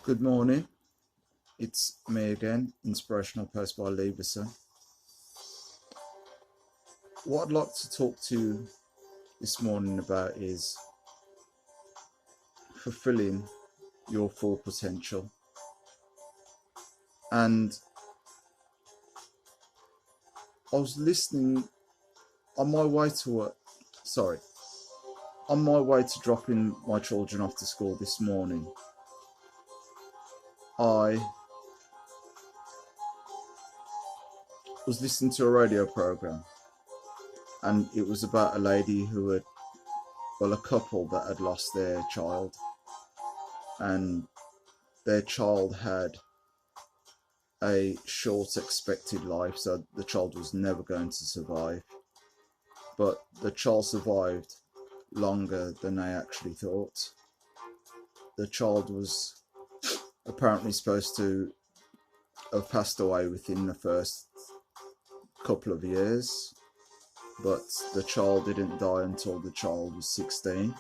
Good morning, it's me again, Inspirational post by Leverson. What I'd like to talk to you this morning about is fulfilling your full potential. And I was listening on my way to work, on my way to dropping my children off to school this morning. I was listening to a radio program, and it was about a lady who had, a couple that had lost their child, and their child had a short expected life, so the child was never going to survive. But the child survived longer than they actually thought. The child was apparently supposed to have passed away within the first couple of years, but the child didn't die until the child was 16.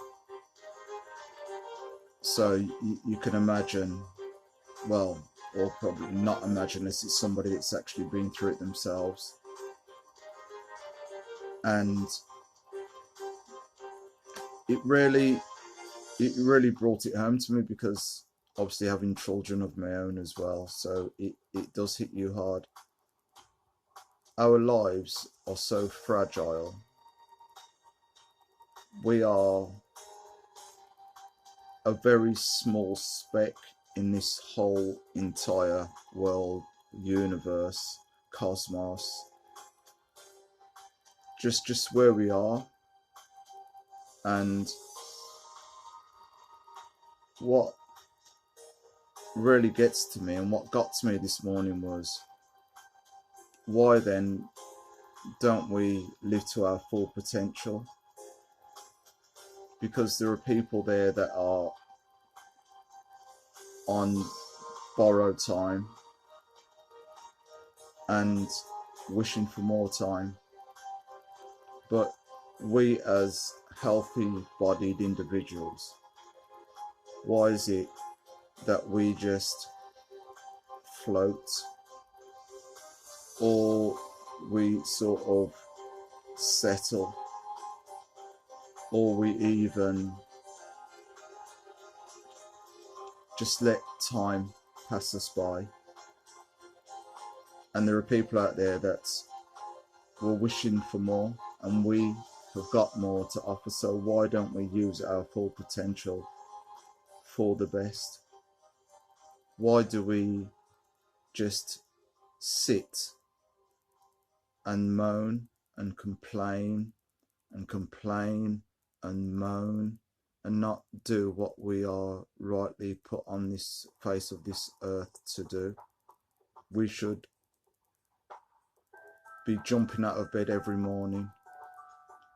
So you can imagine, well, or probably not imagine, this is somebody that's actually been through it themselves. And it really brought it home to me, because obviously having children of my own as well, so it does hit you hard. Our lives are so fragile. We are a very small speck in this whole entire world, universe, cosmos, just where we are. And what really gets to me, and what got to me this morning, was why then don't we live to our full potential? Because there are people there that are on borrowed time and wishing for more time. But we as healthy bodied individuals, why is it that we just float, or we sort of settle, or we even just let time pass us by? And there are people out there that were wishing for more, and we have got more to offer. So why don't we use our full potential for the best? Why do we just sit and moan and complain and complain and moan, and not do what we are rightly put on this face of this earth to do? We should be jumping out of bed every morning.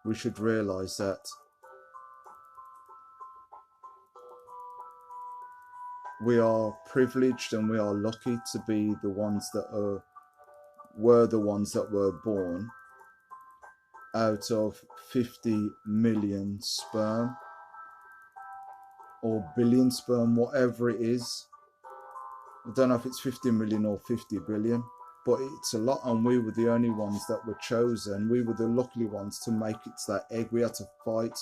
We should realize that we are privileged and we are lucky to be the ones that were the ones that were born out of 50 million sperm, or billion sperm, whatever it is. I don't know if it's 50 million or 50 billion, but it's a lot, and we were the only ones that were chosen. We were the lucky ones to make it to that egg. We had to fight,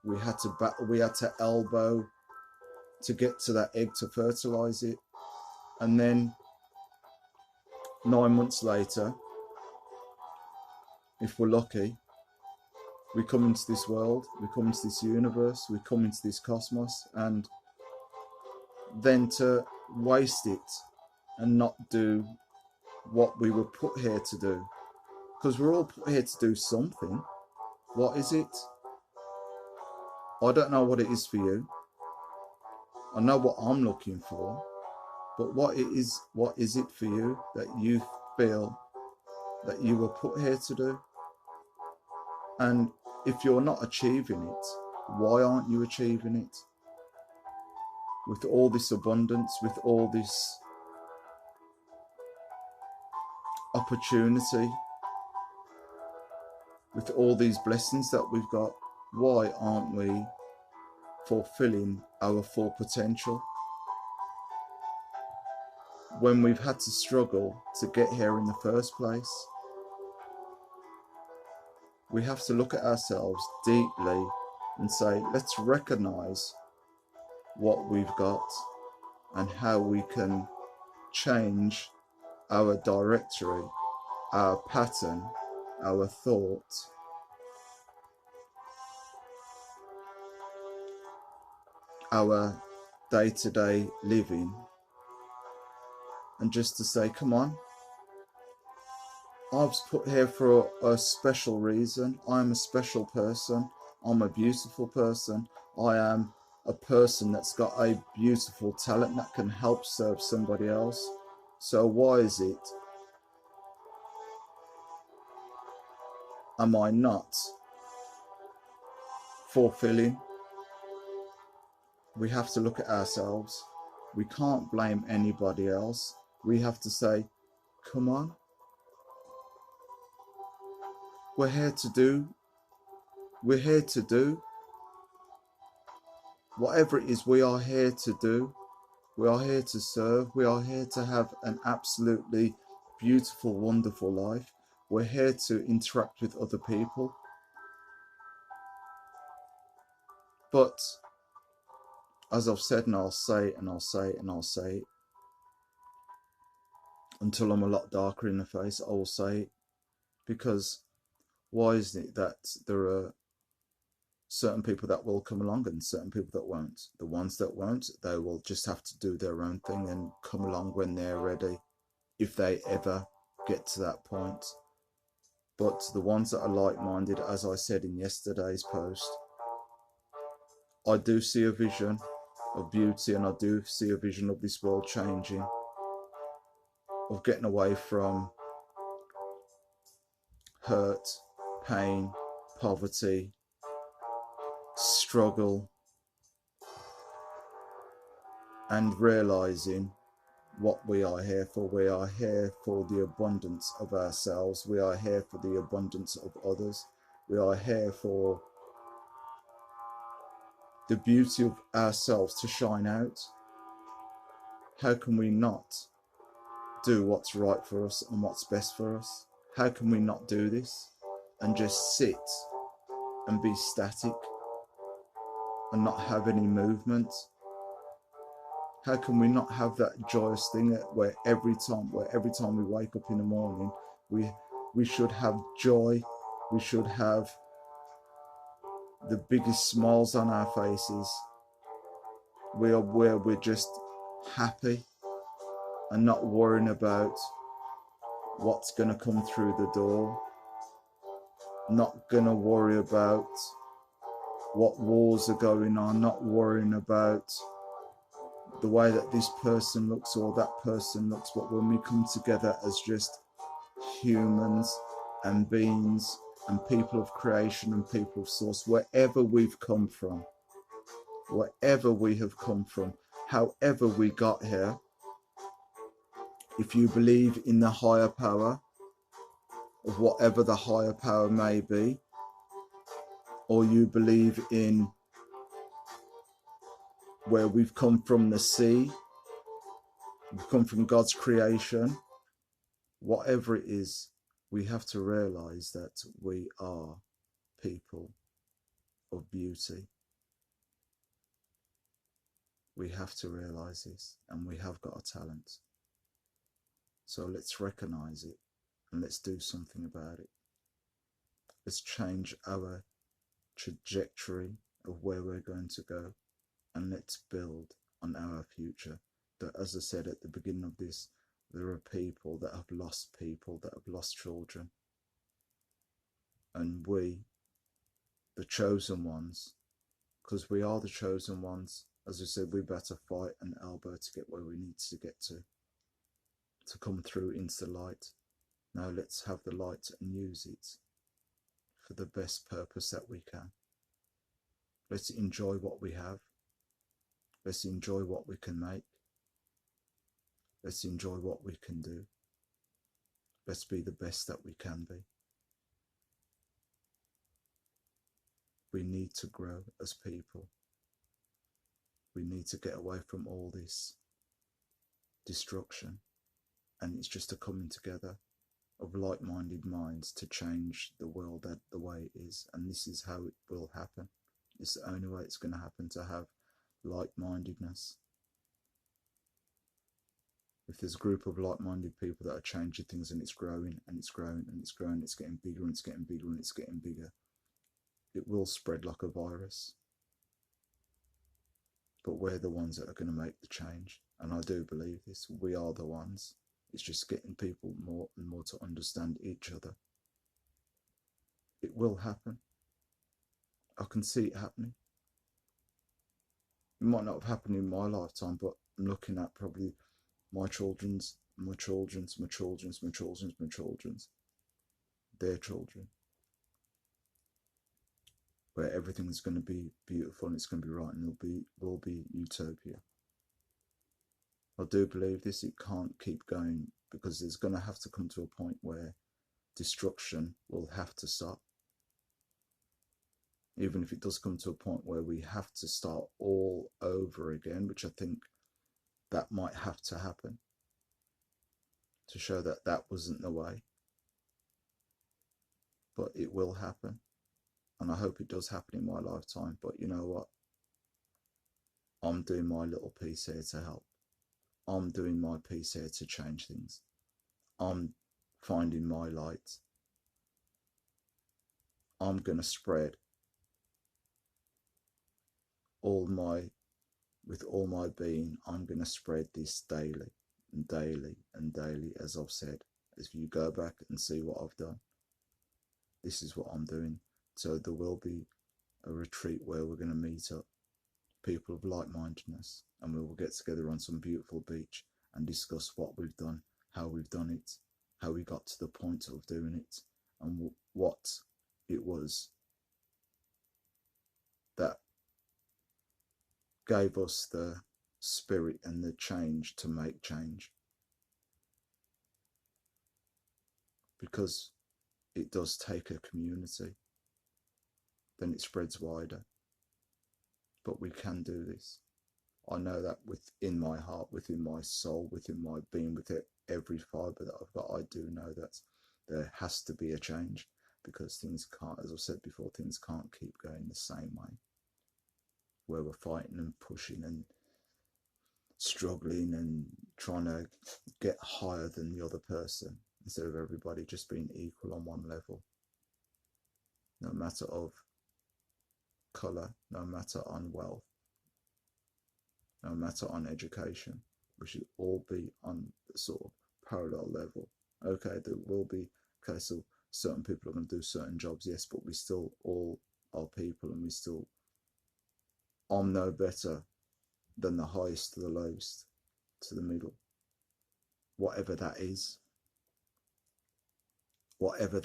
we had to battle, we had to elbow to get to that egg to fertilize it. And then 9 months later, if we're lucky, we come into this world, we come into this universe, we come into this cosmos, and then to waste it and not do what we were put here to do. Because we're all put here to do something. What is it? I don't know what it is for you. I know what I'm looking for, but what is it for you that you feel that you were put here to do? And if you're not achieving it, why aren't you achieving it? With all this abundance, with all this opportunity, with all these blessings that we've got, why aren't we fulfilling our full potential? when we've had to struggle to get here in the first place. We have to look at ourselves deeply and say, let's recognize what we've got and how we can change our directory, our pattern, our thought, our day-to-day living, and just to say, come on, I was put here for a special reason. I'm a special person. I'm a beautiful person. I am a person that's got a beautiful talent that can help serve somebody else. So why is it am I not fulfilling? We have to look at ourselves. We can't blame anybody else. We have to say, come on, we're here to do whatever it is we are here to do. We are here to serve. We are here to have an absolutely beautiful, wonderful life. We're here to interact with other people. But as I've said, and I'll say it, and I'll say it, and I'll say it, until I'm a lot darker in the face, I will say it. Because why isn't it that there are certain people that will come along and certain people that won't? The ones that won't, they will just have to do their own thing and come along when they're ready, if they ever get to that point. But the ones that are like-minded, as I said in yesterday's post, I do see a vision of beauty, and I do see a vision of this world changing, of getting away from hurt, pain, poverty, struggle, and realizing what we are here for. We are here for the abundance of ourselves. We are here for the abundance of others. We are here for the beauty of ourselves to shine out. How can we not do what's right for us and what's best for us? How can we not do this and just sit and be static and not have any movement? How can we not have that joyous thing where every time we wake up in the morning, we should have joy, we should have the biggest smiles on our faces, where we're just happy and not worrying about what's going to come through the door, not going to worry about what wars are going on, not worrying about the way that this person looks or that person looks. But when we come together as just humans and beings and people of creation and people of source, wherever we've come from, wherever we have come from, however we got here, if you believe in the higher power, of whatever the higher power may be, or you believe in where we've come from, the sea, we've come from God's creation, whatever it is, we have to realize that we are people of beauty. We have to realize this, and we have got a talent. So let's recognize it and let's do something about it. Let's change our trajectory of where we're going to go, and let's build on our future. That, as I said at the beginning of this, there are people that have lost children, and we, the chosen ones, because we are the chosen ones, as we said, we better fight and elbow to get where we need to get to come through into the light. Now let's have the light and use it for the best purpose that we can. Let's enjoy what we have. Let's enjoy what we can make. Let's enjoy what we can do. Let's be the best that we can be. We need to grow as people. We need to get away from all this destruction. And it's just a coming together of like-minded minds to change the world the way it is. And this is how it will happen. It's the only way it's going to happen, to have like-mindedness. If there's a group of like-minded people that are changing things, and it's growing and it's growing and it's growing, it's getting bigger and it's getting bigger and it's getting bigger, it will spread like a virus. But we're the ones that are going to make the change. And I do believe this. We are the ones. It's just getting people more and more to understand each other. It will happen. I can see it happening. It might not have happened in my lifetime, but I'm looking at probably my children's, my children's, my children's, my children's, my children's, their children, where everything's going to be beautiful and it's going to be right, and will be utopia. I do believe this. It can't keep going, because there's going to have to come to a point where destruction will have to stop. Even if it does come to a point where we have to start all over again, which I think that might have to happen, to show that that wasn't the way. But it will happen, and I hope it does happen in my lifetime. But you know what? I'm doing my little piece here to help. I'm doing my piece here to change things. I'm finding my light. I'm going to spread with all my being. I'm going to spread this daily and daily and daily, as I've said. If you go back and see what I've done, this is what I'm doing. So there will be a retreat where we're going to meet up, people of like-mindedness, and we will get together on some beautiful beach and discuss what we've done, how we've done it, how we got to the point of doing it, and what it was that gave us the spirit and the change to make change. Because it does take a community, then it spreads wider. But we can do this. I know that within my heart, within my soul, within my being, within every fibre that I've got, I do know that there has to be a change, because things can't, as I've said before, things can't keep going the same way, where we're fighting and pushing and struggling and trying to get higher than the other person, instead of everybody just being equal on one level, no matter of colour, no matter on wealth, no matter on education. We should all be on the sort of parallel level. Okay, there will be, okay, so certain people are going to do certain jobs, yes, but we still all are people, and I'm no better than the highest to the lowest to the middle, whatever that is. Whatever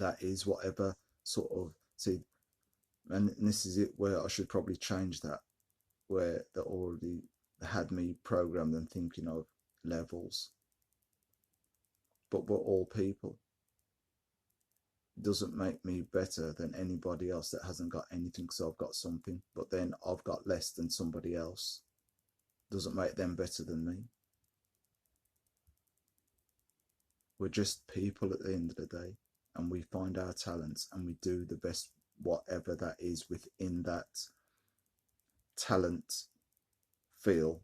sort of, see, and this is it where I should probably change that, where they already had me programmed and thinking of levels. But we're all people. It doesn't make me better than anybody else that hasn't got anything, because I've got something, but then I've got less than somebody else. Doesn't make them better than me. We're just people at the end of the day, and we find our talents and we do the best, whatever that is within that talent field,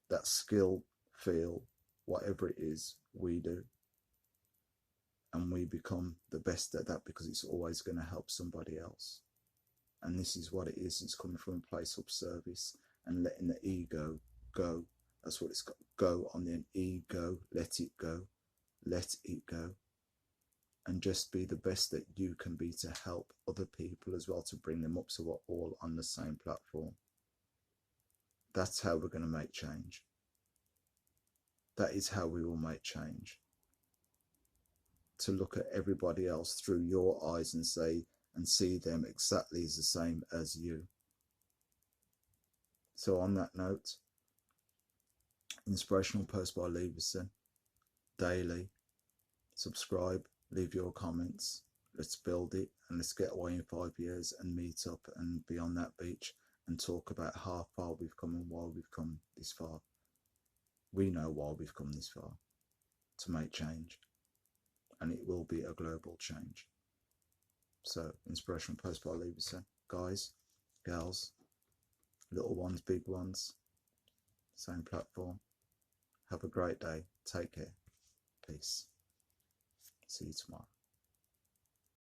that skill field, whatever it is, we do. And we become the best at that, because it's always going to help somebody else. And this is what it is. It's coming from a place of service and letting the ego go. That's what it's got. Go on the ego, let it go. Let it go. And just be the best that you can be, to help other people as well, to bring them up, so we're all on the same platform. That's how we're going to make change. That is how we will make change. To look at everybody else through your eyes and say, and see them exactly as the same as you. So on that note, inspirational post by Leverson, daily. Subscribe, leave your comments. Let's build it, and let's get away in 5 years and meet up and be on that beach and talk about how far we've come and why we've come this far. We know why we've come this far. to make change, and it will be a global change. So, Inspirational Post by Leverson. Guys, girls, little ones, big ones, same platform. Have a great day. Take care. Peace. See you tomorrow.